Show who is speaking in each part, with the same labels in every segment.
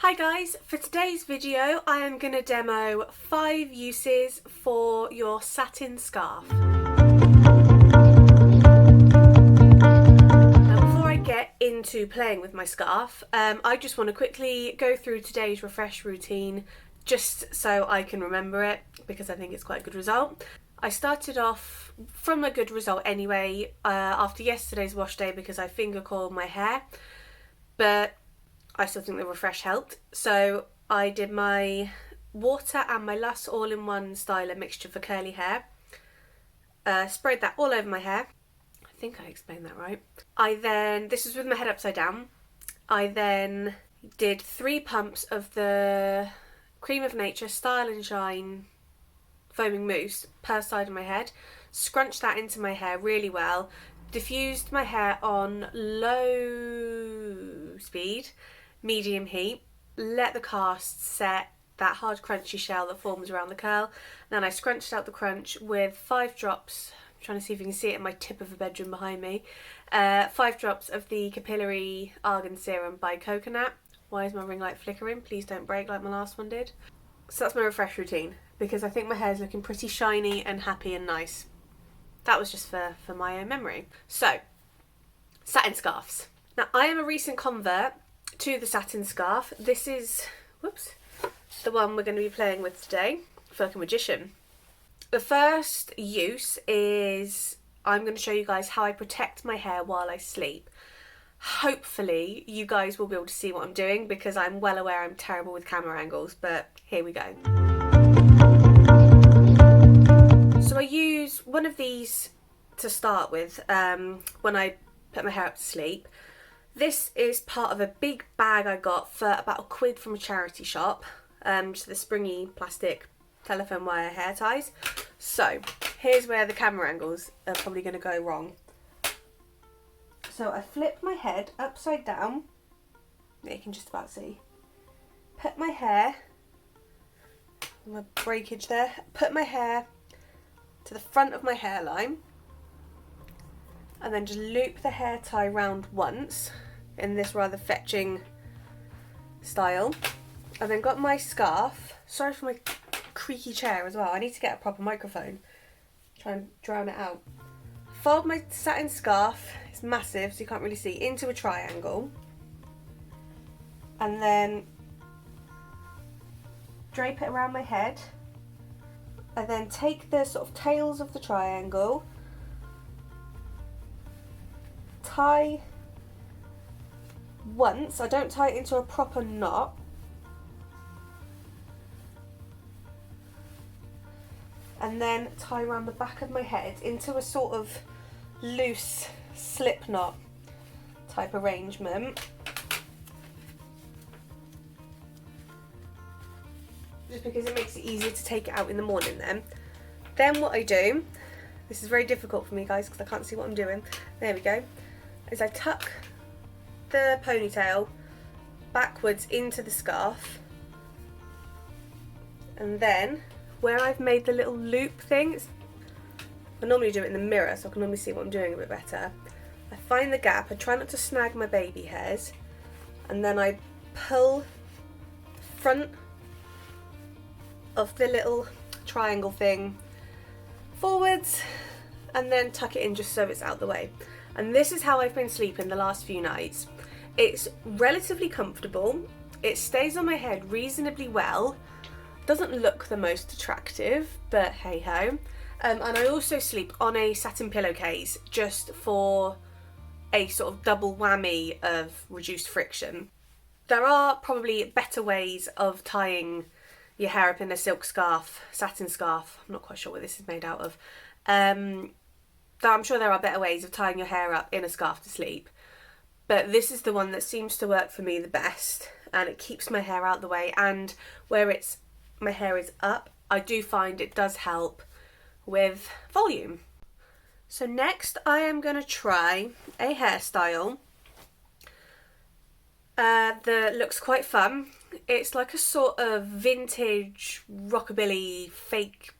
Speaker 1: Hi guys, for today's video I am going to demo 5 uses for your satin scarf. Now before I get into playing with my scarf, I just want to quickly go through today's refresh routine just so I can remember it because I think it's quite a good result. I started off from a good result anyway after yesterday's wash day because I finger coiled my hair, but I still think the refresh helped. So I did my water and my Lush all-in-one styler mixture for curly hair. Sprayed that all over my hair. I think I explained that right. This was with my head upside down. I then did 3 pumps of the Cream of Nature Style and Shine foaming mousse per side of my head. Scrunched that into my hair really well. Diffused my hair on low speed, medium heat, let the cast set, that hard crunchy shell that forms around the curl. Then I scrunched out the crunch with 5 drops, I'm trying to see if you can see it in my tip of the bedroom behind me, 5 drops of the Capillary Argan Serum by Coconut. Why is my ring light flickering? Please don't break like my last one did. So that's my refresh routine, because I think my hair's looking pretty shiny and happy and nice. That was just for my own memory. So, satin scarves. Now I am a recent convert to the satin scarf. This is, the one we're going to be playing with today. I feel like a magician. The first use is I'm going to show you guys how I protect my hair while I sleep. Hopefully you guys will be able to see what I'm doing because I'm well aware I'm terrible with camera angles, but here we go. So I use one of these to start with when I put my hair up to sleep. This is part of a big bag I got for about £1 from a charity shop. Just the springy plastic telephone wire hair ties. So here's where the camera angles are probably going to go wrong. So I flip my head upside down. You can just about see. Put my hair, my breakage there, put my hair to the front of my hairline. And then just loop the hair tie round once in this rather fetching style. And then got my scarf. Sorry for my creaky chair as well. I need to get a proper microphone. Try and drown it out. Fold my satin scarf, it's massive so you can't really see, into a triangle. And then drape it around my head. And then take the sort of tails of the triangle, tie once. I don't tie it into a proper knot. And then tie around the back of my head into a sort of loose slip knot type arrangement. Just because it makes it easier to take it out in the morning then. Then what I do, this is very difficult for me guys because I can't see what I'm doing. There we go. Is I tuck the ponytail backwards into the scarf, and then where I've made the little loop thing, I normally do it in the mirror so I can normally see what I'm doing a bit better. I find the gap, I try not to snag my baby hairs, and then I pull the front of the little triangle thing forwards and then tuck it in just so it's out the way. And this is how I've been sleeping the last few nights. It's relatively comfortable, it stays on my head reasonably well, doesn't look the most attractive, but hey ho. And I also sleep on a satin pillowcase just for a sort of double whammy of reduced friction. There are probably better ways of tying your hair up in a silk scarf, satin scarf, I'm not quite sure what this is made out of. Though I'm sure there are better ways of tying your hair up in a scarf to sleep. But this is the one that seems to work for me the best, and it keeps my hair out the way, and where my hair is up, I do find it does help with volume. So next I am going to try a hairstyle that looks quite fun. It's like a sort of vintage rockabilly fake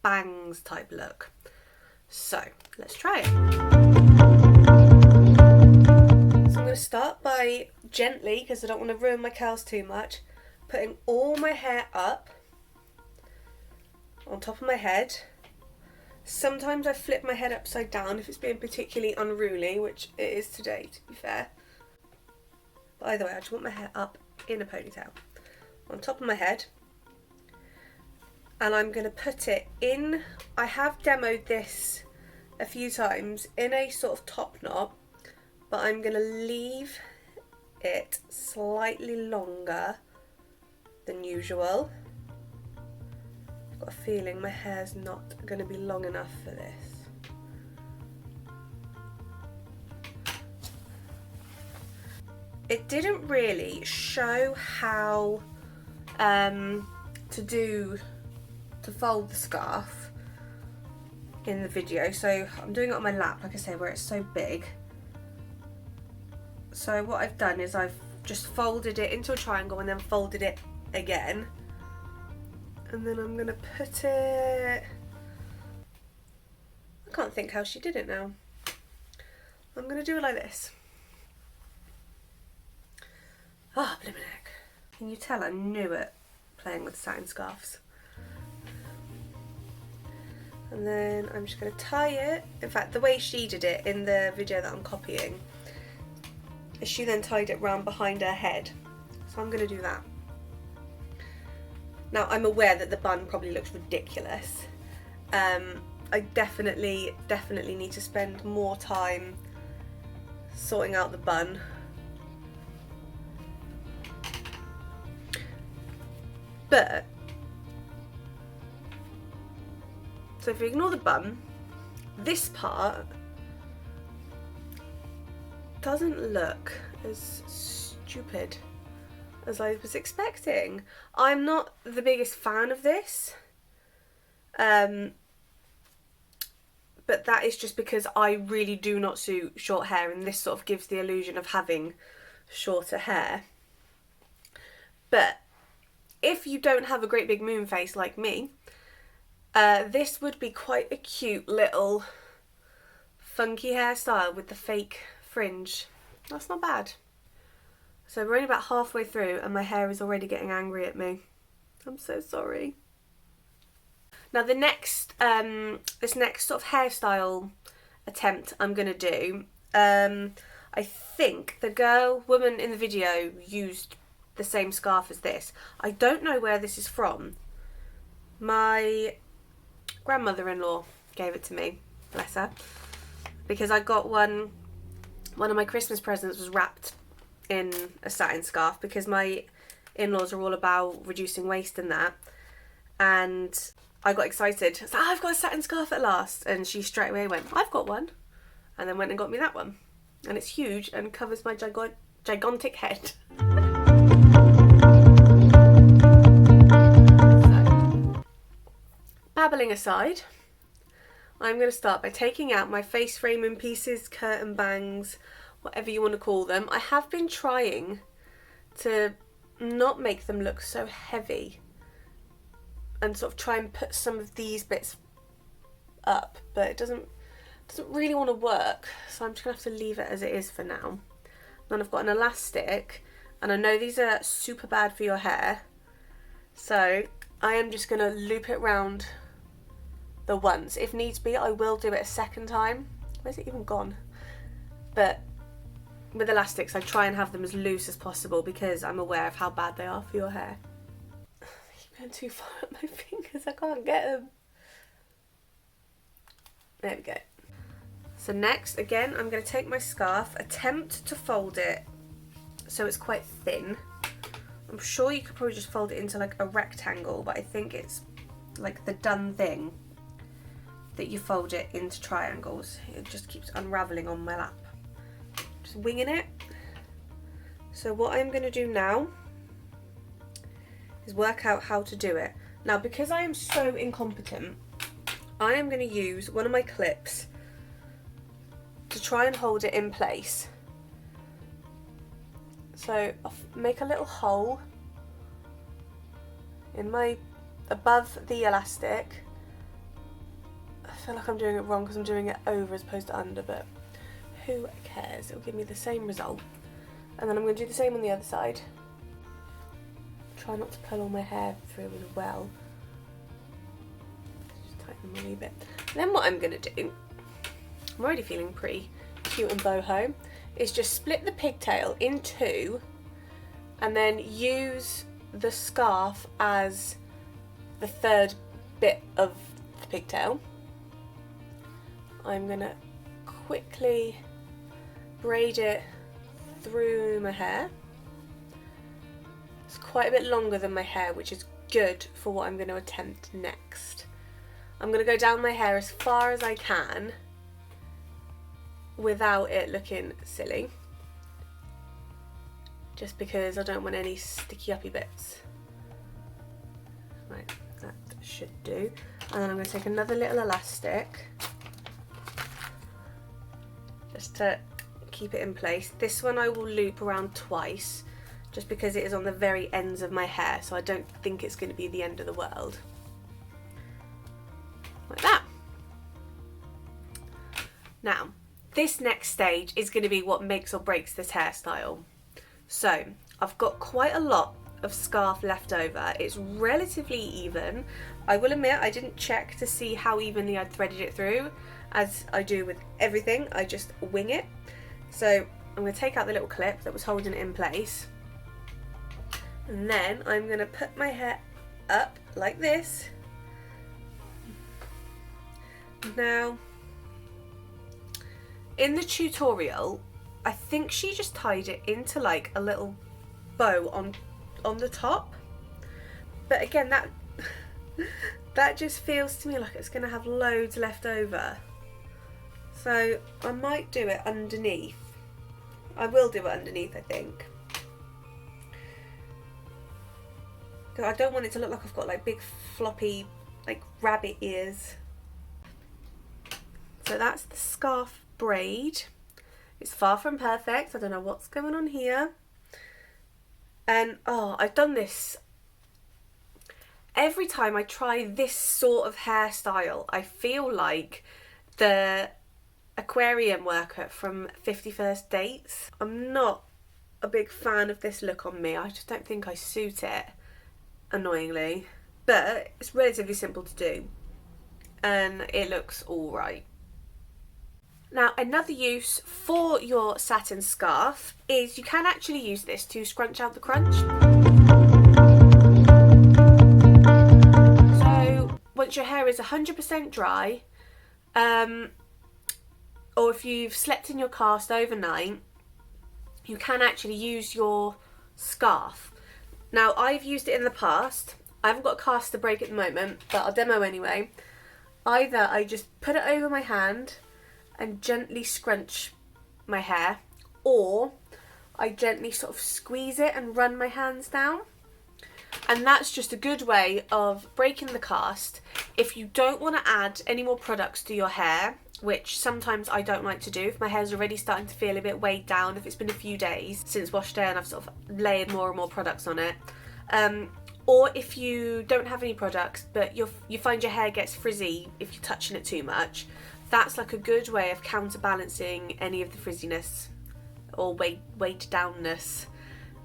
Speaker 1: bangs type look. So let's try it. So I'm going to start by gently, because I don't want to ruin my curls too much, putting all my hair up on top of my head. Sometimes I flip my head upside down if it's being particularly unruly, which it is today, to be fair. But either way, I just want my hair up in a ponytail on top of my head. And I'm going to put it in, I have demoed this a few times, in a sort of top knot, but I'm going to leave it slightly longer than usual. I've got a feeling my hair's not going to be long enough for this. It didn't really show how to fold the scarf in the video, so I'm doing it on my lap, like I say, where it's so big. So what I've done is I've just folded it into a triangle and then folded it again, and then I'm gonna put it, I can't think how she did it now. I'm gonna do it like this. Ah, oh, blimmin' heck. Can you tell I'm new at playing with satin scarves? And then I'm just going to tie it. In fact, the way she did it in the video that I'm copying, is she then tied it round behind her head. So I'm going to do that. Now, I'm aware that the bun probably looks ridiculous. I definitely need to spend more time sorting out the bun. But, so if you ignore the bun, this part doesn't look as stupid as I was expecting. I'm not the biggest fan of this, but that is just because I really do not suit short hair, and this sort of gives the illusion of having shorter hair. But if you don't have a great big moon face like me, this would be quite a cute little funky hairstyle with the fake fringe. That's not bad. So we're only about halfway through and my hair is already getting angry at me. I'm so sorry. Now the next, this next sort of hairstyle attempt I'm going to do, I think the woman in the video used the same scarf as this. I don't know where this is from. My grandmother-in-law gave it to me, bless her, because I got one of my Christmas presents was wrapped in a satin scarf, because my in-laws are all about reducing waste and that, and I got excited. I was like, oh, I've got a satin scarf at last, and she straight away went, I've got one, and then went and got me that one, and it's huge and covers my gigantic head. Babbling aside, I'm going to start by taking out my face framing pieces, curtain bangs, whatever you want to call them. I have been trying to not make them look so heavy and sort of try and put some of these bits up, but it doesn't really want to work, so I'm just going to have to leave it as it is for now. Then I've got an elastic, and I know these are super bad for your hair, so I am just going to loop it round the once. If needs be, I will do it a second time. Where's it even gone? But with elastics, I try and have them as loose as possible because I'm aware of how bad they are for your hair. I keep going too far up my fingers, I can't get them. There we go. So next, again, I'm going to take my scarf, attempt to fold it so it's quite thin. I'm sure you could probably just fold it into like a rectangle, but I think it's like the done thing that you fold it into triangles. It just keeps unraveling on my lap. Just winging it. So what I'm going to do now is work out how to do it. Now, because I am so incompetent, I am going to use one of my clips to try and hold it in place. So I'll make a little hole in above the elastic. I feel like I'm doing it wrong because I'm doing it over as opposed to under, but who cares? It'll give me the same result. And then I'm going to do the same on the other side. Try not to pull all my hair through as well. Just tighten them a wee bit. Then what I'm going to do, I'm already feeling pretty cute and boho, is just split the pigtail in two and then use the scarf as the third bit of the pigtail. I'm going to quickly braid it through my hair. It's quite a bit longer than my hair, which is good for what I'm going to attempt next. I'm going to go down my hair as far as I can without it looking silly, just because I don't want any sticky uppy bits. Right, that should do. And then I'm going to take another little elastic just to keep it in place. This one I will loop around twice, just because it is on the very ends of my hair, so I don't think it's going to be the end of the world. Like that. Now, this next stage is going to be what makes or breaks this hairstyle. So, I've got quite a lot of scarf left over. It's relatively even. I will admit I didn't check to see how evenly I'd threaded it through. As I do with everything, I just wing it. So I'm going to take out the little clip that was holding it in place. And then I'm going to put my hair up like this. Now, in the tutorial, I think she just tied it into like a little bow on the top. But again, that just feels to me like it's going to have loads left over. So I might do it underneath. I will do it underneath, I think. I don't want it to look like I've got like big floppy like rabbit ears. So that's the scarf braid. It's far from perfect. I don't know what's going on here. And oh, I've done this. Every time I try this sort of hairstyle, I feel like the aquarium worker from 50 First Dates. I'm not a big fan of this look on me. I just don't think I suit it, annoyingly. But it's relatively simple to do and it looks alright. Now, another use for your satin scarf is you can actually use this to scrunch out the crunch. So once your hair is 100% dry, or if you've slept in your cast overnight, you can actually use your scarf. Now, I've used it in the past. I haven't got a cast to break at the moment, but I'll demo anyway. Either I just put it over my hand and gently scrunch my hair, or I gently sort of squeeze it and run my hands down. And that's just a good way of breaking the cast. If you don't want to add any more products to your hair, which sometimes I don't like to do, if my hair's already starting to feel a bit weighed down, if it's been a few days since wash day and I've sort of layered more and more products on it, or if you don't have any products but you find your hair gets frizzy if you're touching it too much, that's like a good way of counterbalancing any of the frizziness or weighed downness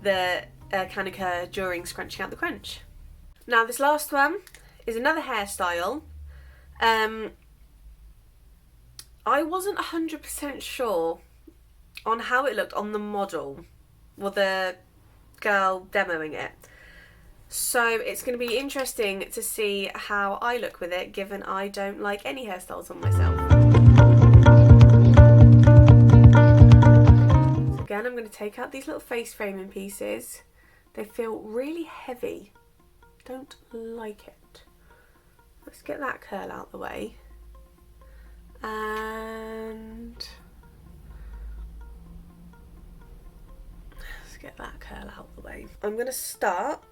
Speaker 1: that can occur during scrunching out the crunch. Now, this last one is another hairstyle. I wasn't 100% sure on how it looked on the model or the girl demoing it. So it's going to be interesting to see how I look with it, given I don't like any hairstyles on myself. So again, I'm going to take out these little face framing pieces. They feel really heavy. Don't like it. Let's get that curl out the way. And let's get that curl out the way. I'm going to start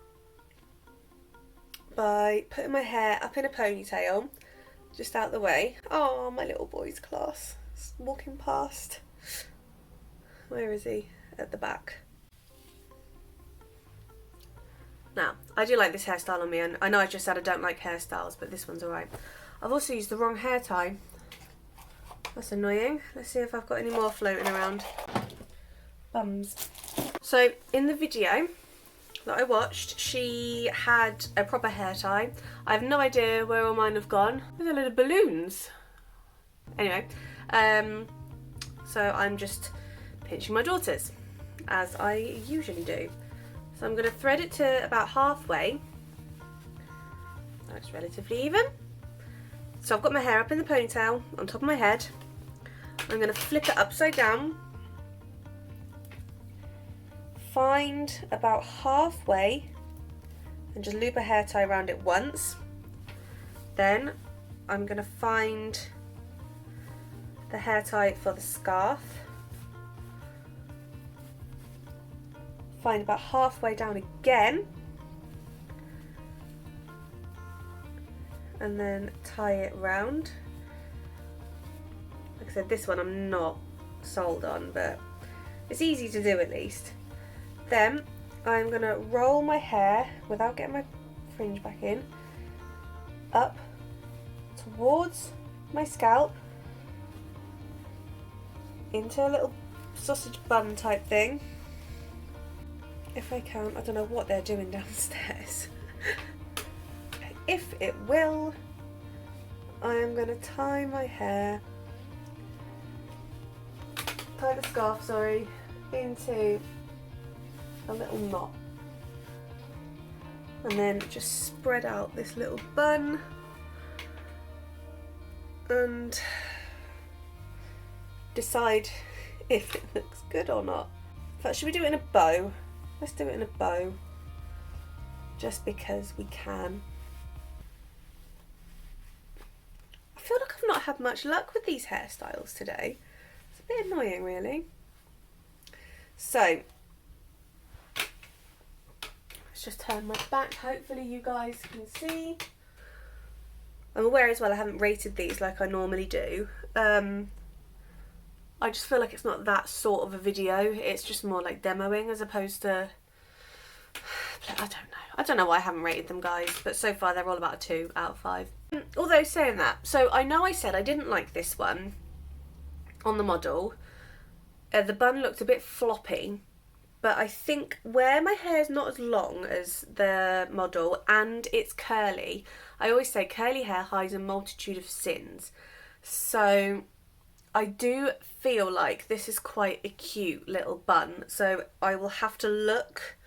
Speaker 1: by putting my hair up in a ponytail, just out the way. Oh, my little boy's class. He's walking past. Where is he? At the back. Now, I do like this hairstyle on me, and I know I just said I don't like hairstyles, but this one's alright. I've also used the wrong hair tie. That's annoying. Let's see if I've got any more floating around. Bums. So in the video that I watched, she had a proper hair tie. I have no idea where all mine have gone. There's a load of balloons. Anyway, so I'm just pinching my daughter's, as I usually do. So I'm going to thread it to about halfway. That's relatively even. So I've got my hair up in the ponytail on top of my head. I'm going to flip it upside down. Find about halfway and just loop a hair tie around it once. Then I'm going to find the hair tie for the scarf. Find about halfway down again. And then tie it round. Like I said, this one I'm not sold on, but it's easy to do at least. Then I'm going to roll my hair, without getting my fringe back in, up towards my scalp, into a little sausage bun type thing. If I can, I don't know what they're doing downstairs. If it will, I am going to tie my hair, tie the scarf, sorry, into a little knot, and then just spread out this little bun and decide if it looks good or not. In fact, should we do it in a bow? Let's do it in a bow, just because we can. I feel like I've not had much luck with these hairstyles today. It's a bit annoying, really. So let's just turn my back. Hopefully you guys can see. I'm aware as well I haven't rated these like I normally do. I just feel like it's not that sort of a video. It's just more like demoing as opposed to, I don't know why I haven't rated them, guys, but so far they're all about a 2 out of 5. Although saying that, so I know I said I didn't like this one on the model. The bun looked a bit floppy, but I think where my hair is not as long as the model and it's curly, I always say curly hair hides a multitude of sins. So I do feel like this is quite a cute little bun, so I will have to look.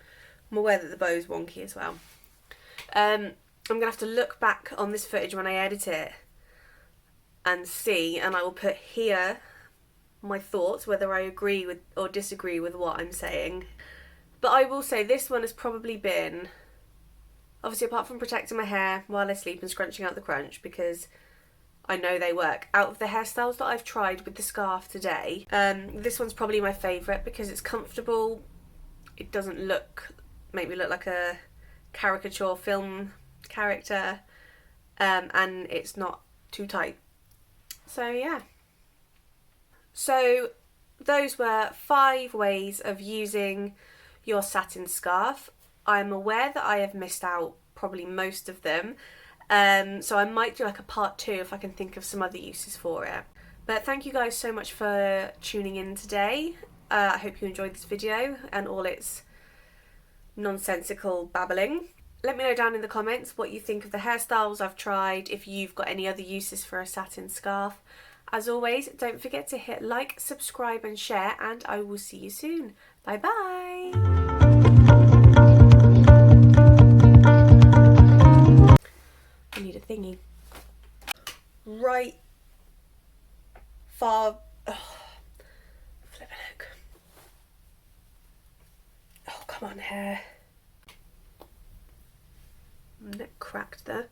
Speaker 1: I'm aware that the bow is wonky as well. I'm going to have to look back on this footage when I edit it and see, and I will put here my thoughts, whether I agree with or disagree with what I'm saying. But I will say this one has probably been, obviously apart from protecting my hair while I sleep and scrunching out the crunch, because I know they work, out of the hairstyles that I've tried with the scarf today, this one's probably my favourite because it's comfortable. It doesn't make me look like a caricature film character, and it's not too tight. So yeah. So those were 5 ways of using your satin scarf. I'm aware that I have missed out probably most of them, so I might do like a part 2 if I can think of some other uses for it. But thank you guys so much for tuning in today. I hope you enjoyed this video and all its nonsensical babbling. Let me know down in the comments what you think of the hairstyles I've tried, if you've got any other uses for a satin scarf. As always, don't forget to hit like, subscribe and share, and I will see you soon. Bye bye! I need a thingy. Right far... Oh, flip a look. Oh, come on, hair. Neck cracked there.